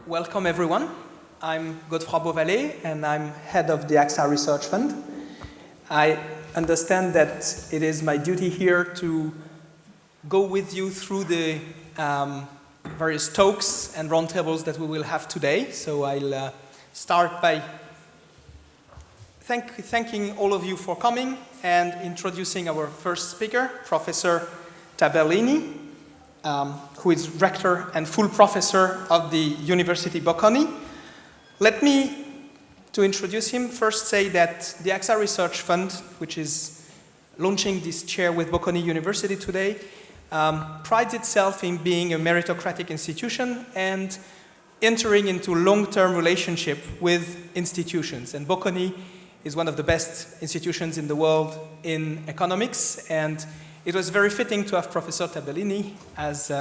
Welcome everyone. I'm Godefroy Beauvallet and I'm head of the AXA Research Fund. I understand that it is my duty here to go with you through the various talks and roundtables that we will have today. So I'll start by thanking all of you for coming and introducing our first speaker, Professor Tabellini, who is rector and full professor of the Università Bocconi. Let me, to introduce him, first say that the AXA Research Fund, which is launching this chair with Bocconi University today, prides itself in being a meritocratic institution and entering into long-term relationship with institutions. And Bocconi is one of the best institutions in the world in economics, and it was very fitting to have Professor Tabellini as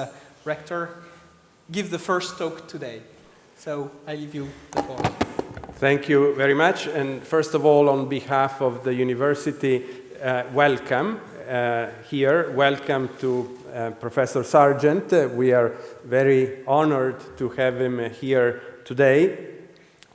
rector give the first talk today. So I leave you the floor. Thank you very much. And first of all, on behalf of the university, welcome here. Welcome to Professor Sargent. We are very honored to have him here today.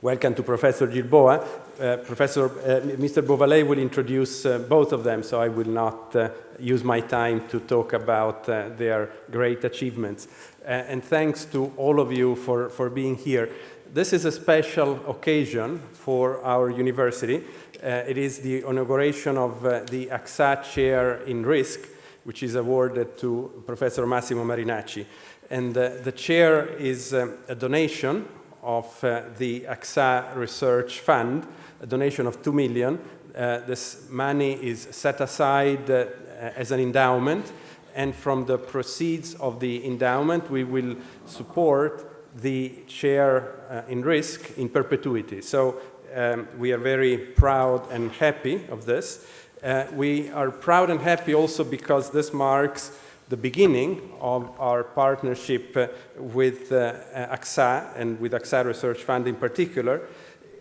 Welcome to Professor Gilboa. Mr. Beauvallet will introduce both of them, so I will not use my time to talk about their great achievements. And thanks to all of you for being here. This is a special occasion for our university. It is the inauguration of the AXA Chair in Risk, which is awarded to Professor Massimo Marinacci. And the chair is a donation of the AXA Research Fund, a donation of 2 million. This money is set aside as an endowment, and from the proceeds of the endowment, we will support the chair in risk in perpetuity. So we are very proud and happy of this. We are proud and happy also because this marks the beginning of our partnership with AXA and with AXA Research Fund in particular,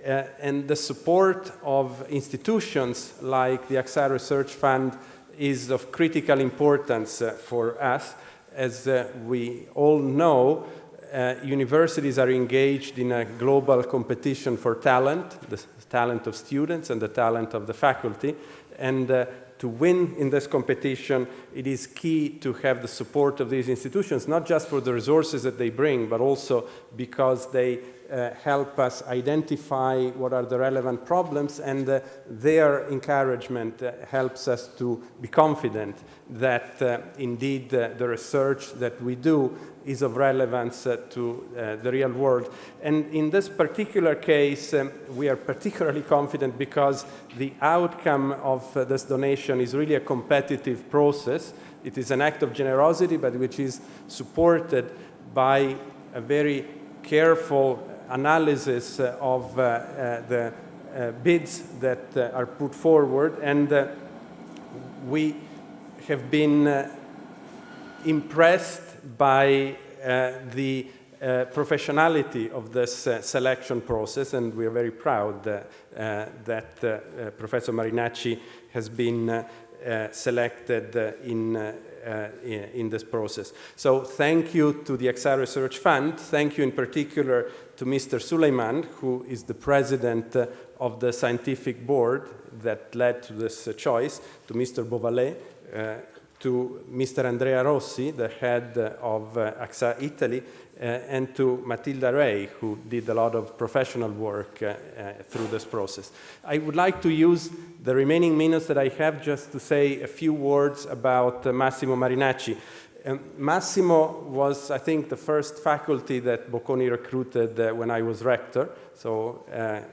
and the support of institutions like the AXA Research Fund is of critical importance for us. As we all know, universities are engaged in a global competition for talent, the talent of students and the talent of the faculty, and to win in this competition, it is key to have the support of these institutions, not just for the resources that they bring, but also because they help us identify what are the relevant problems, and their encouragement helps us to be confident that indeed the research that we do is of relevance to the real world. And in this particular case, we are particularly confident because the outcome of this donation is really a competitive process. It is an act of generosity, but which is supported by a very careful analysis of the bids that are put forward, and we have been impressed by the professionality of this selection process, and we are very proud that Professor Marinacci has been selected in this process. So thank you to the AXA Research Fund. Thank you in particular to Mr. Suleiman, who is the president of the scientific board that led to this choice, to Mr. Beauvallet, to Mr. Andrea Rossi, the head of AXA Italy, and to Matilda Rey, who did a lot of professional work through this process. I would like to use the remaining minutes that I have just to say a few words about Massimo Marinacci. Massimo was, I think, the first faculty that Bocconi recruited when I was rector, so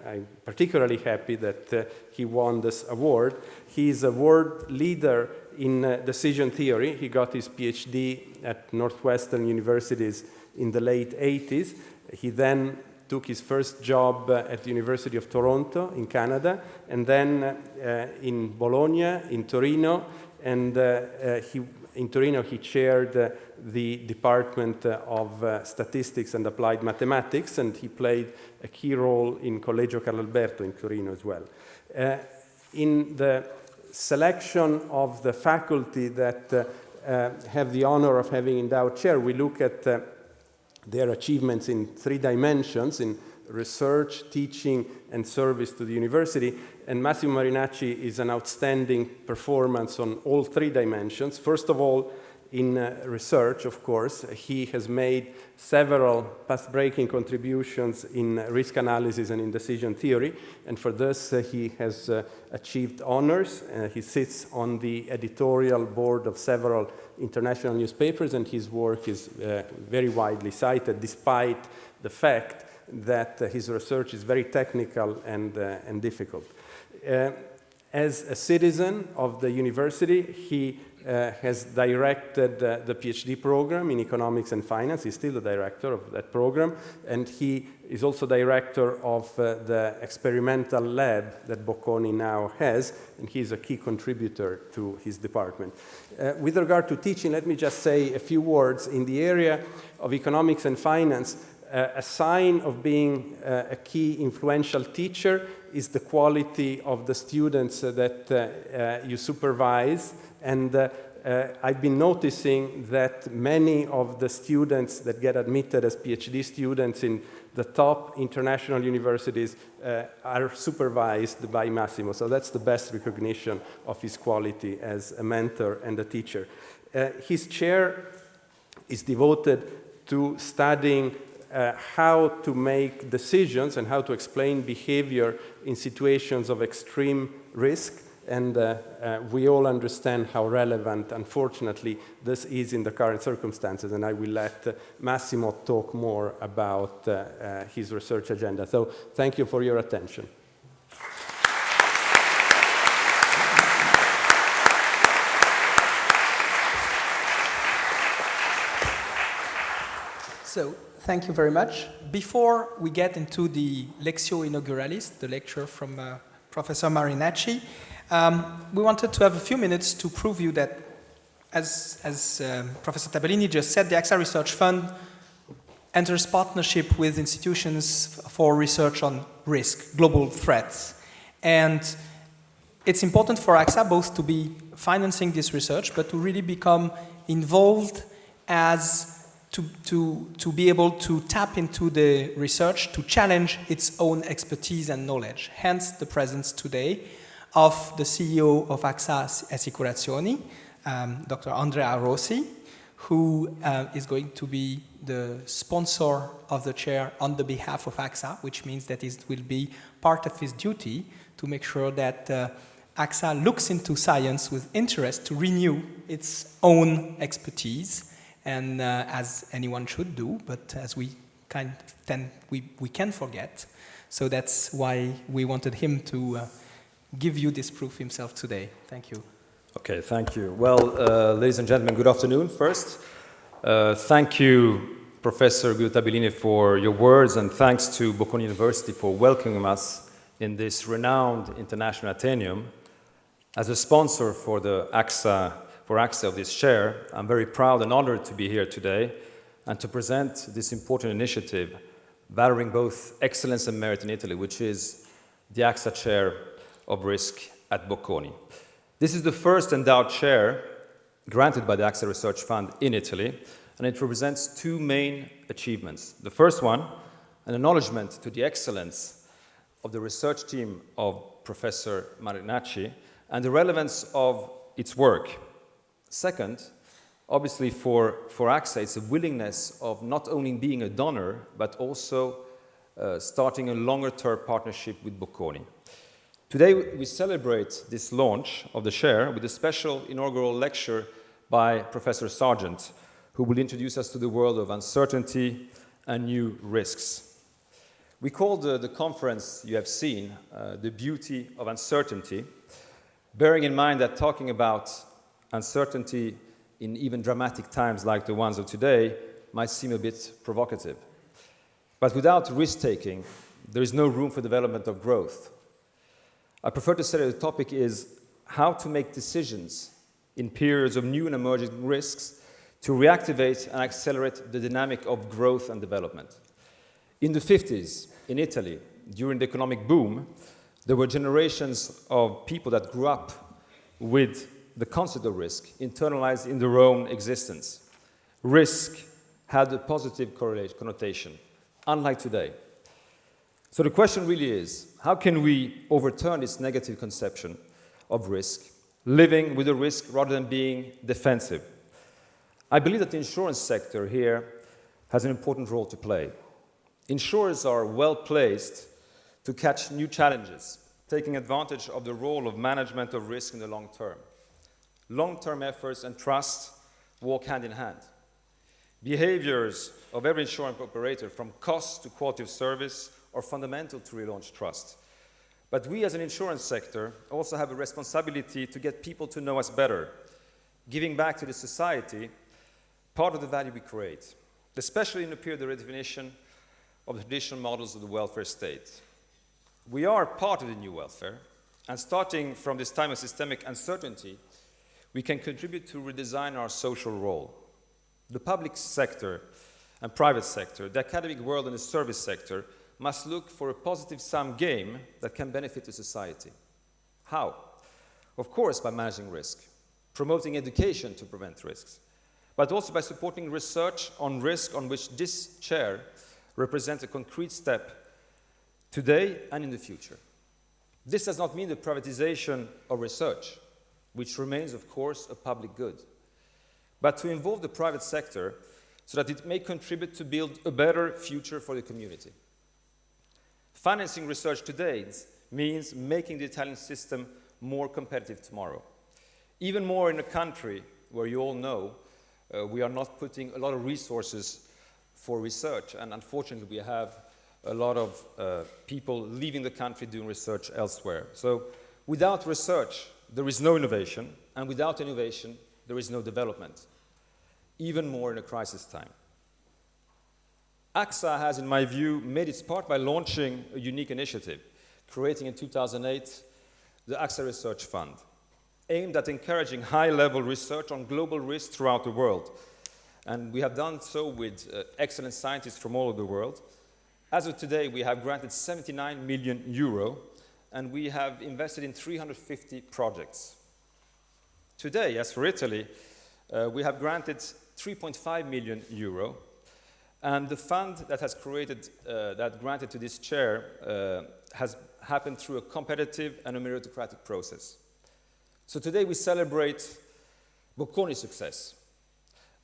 I'm particularly happy that he won this award. He's a world leader in decision theory. He got his PhD at Northwestern Universities in the late 80s. He then took his first job at the University of Toronto in Canada, and then in Bologna, in Torino, and in Torino he chaired the Department of Statistics and Applied Mathematics, and he played a key role in Collegio Carlalberto in Torino as well. In the selection of the faculty that have the honor of having endowed chair, we look at their achievements in 3 dimensions, in research, teaching, and service to the university. And Massimo Marinacci is an outstanding performance on all 3 dimensions. First of all, in research, of course, he has made several path-breaking contributions in risk analysis and in decision theory, and for this he has achieved honors. He sits on the editorial board of several international newspapers, and his work is very widely cited, despite the fact that his research is very technical and difficult. As a citizen of the university, he has directed the PhD program in economics and finance. He's still the director of that program, and he is also director of the experimental lab that Bocconi now has, and he's a key contributor to his department. With regard to teaching, let me just say a few words. In the area of economics and finance, a sign of being a key influential teacher is the quality of the students that you supervise. And I've been noticing that many of the students that get admitted as PhD students in the top international universities are supervised by Massimo. So that's the best recognition of his quality as a mentor and a teacher. His chair is devoted to studying how to make decisions and how to explain behavior in situations of extreme risk. And we all understand how relevant, unfortunately, this is in the current circumstances. And I will let Massimo talk more about his research agenda. So thank you for your attention. So, thank you very much. Before we get into the Lectio Inauguralis, the lecture from Professor Marinacci, we wanted to have a few minutes to prove you that, as Professor Tabellini just said, the AXA Research Fund enters partnership with institutions for research on risk, global threats. And it's important for AXA both to be financing this research, but to really become involved as to be able to tap into the research to challenge its own expertise and knowledge. Hence the presence today of the CEO of AXA Assicurazioni, Dr. Andrea Rossi, who is going to be the sponsor of the chair on the behalf of AXA, which means that it will be part of his duty to make sure that AXA looks into science with interest to renew its own expertise, and as anyone should do, but as we we can forget. So that's why we wanted him to give you this proof himself today. Thank you. Okay, thank you. Well, ladies and gentlemen, good afternoon first. Thank you, Professor Guido Tabellini, for your words, and thanks to Bocconi University for welcoming us in this renowned international athenaeum. As a sponsor for the AXA of this chair, I'm very proud and honored to be here today and to present this important initiative valuing both excellence and merit in Italy, which is the AXA Chair of Risk at Bocconi. This is the first endowed chair granted by the AXA Research Fund in Italy, and it represents 2 main achievements. The first one, an acknowledgement to the excellence of the research team of Professor Marinacci and the relevance of its work. Second, obviously for AXA, it's a willingness of not only being a donor, but also starting a longer-term partnership with Bocconi. Today, we celebrate this launch of the chair with a special inaugural lecture by Professor Sargent, who will introduce us to the world of uncertainty and new risks. We call the conference you have seen The Beauty of Uncertainty, bearing in mind that talking about uncertainty in even dramatic times like the ones of today might seem a bit provocative. But without risk-taking, there is no room for development of growth. I prefer to say that the topic is how to make decisions in periods of new and emerging risks to reactivate and accelerate the dynamic of growth and development. In the 50s, in Italy, during the economic boom, there were generations of people that grew up with the concept of risk internalized in their own existence. Risk had a positive connotation, unlike today. So the question really is, how can we overturn this negative conception of risk, living with a risk rather than being defensive? I believe that the insurance sector here has an important role to play. Insurers are well placed to catch new challenges, taking advantage of the role of management of risk in the long term. Long-term efforts and trust walk hand in hand. Behaviors of every insurance operator, from cost to quality of service, are fundamental to relaunch trust. But we as an insurance sector also have a responsibility to get people to know us better, giving back to the society part of the value we create, especially in the period of redefinition of the traditional models of the welfare state. We are part of the new welfare, and starting from this time of systemic uncertainty, we can contribute to redesign our social role. The public sector and private sector, the academic world and the service sector must look for a positive-sum game that can benefit the society. How? Of course, by managing risk, promoting education to prevent risks, but also by supporting research on risk, on which this chair represents a concrete step today and in the future. This does not mean the privatization of research, which remains, of course, a public good, but to involve the private sector so that it may contribute to build a better future for the community. Financing research today means making the Italian system more competitive tomorrow. Even more in a country where you all know we are not putting a lot of resources for research, and unfortunately we have a lot of people leaving the country doing research elsewhere. So without research, there is no innovation, and without innovation, there is no development, even more in a crisis time. AXA has, in my view, made its part by launching a unique initiative, creating in 2008 the AXA Research Fund, aimed at encouraging high-level research on global risks throughout the world. And we have done so with excellent scientists from all over the world. As of today, we have granted 79 million euro, and we have invested in 350 projects. Today, as for Italy, we have granted 3.5 million euro, and the fund that has created, that granted to this chair, has happened through a competitive and a meritocratic process. So today we celebrate Bocconi's success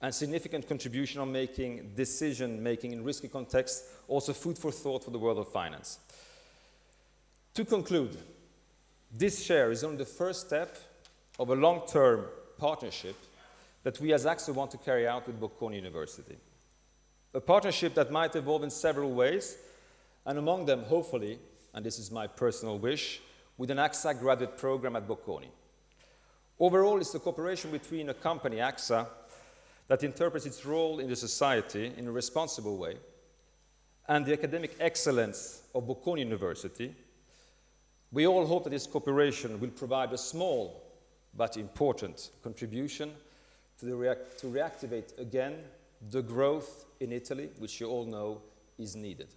and significant contribution on making decision-making in risky contexts also food for thought for the world of finance. To conclude, this share is only the first step of a long-term partnership that we as AXA want to carry out with Bocconi University. A partnership that might evolve in several ways, and among them, hopefully, and this is my personal wish, with an AXA graduate program at Bocconi. Overall, it's the cooperation between a company, AXA, that interprets its role in the society in a responsible way, and the academic excellence of Bocconi University. We all hope that this cooperation will provide a small but important contribution to reactivate again the growth in Italy, which you all know is needed.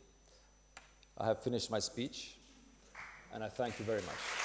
I have finished my speech, and I thank you very much.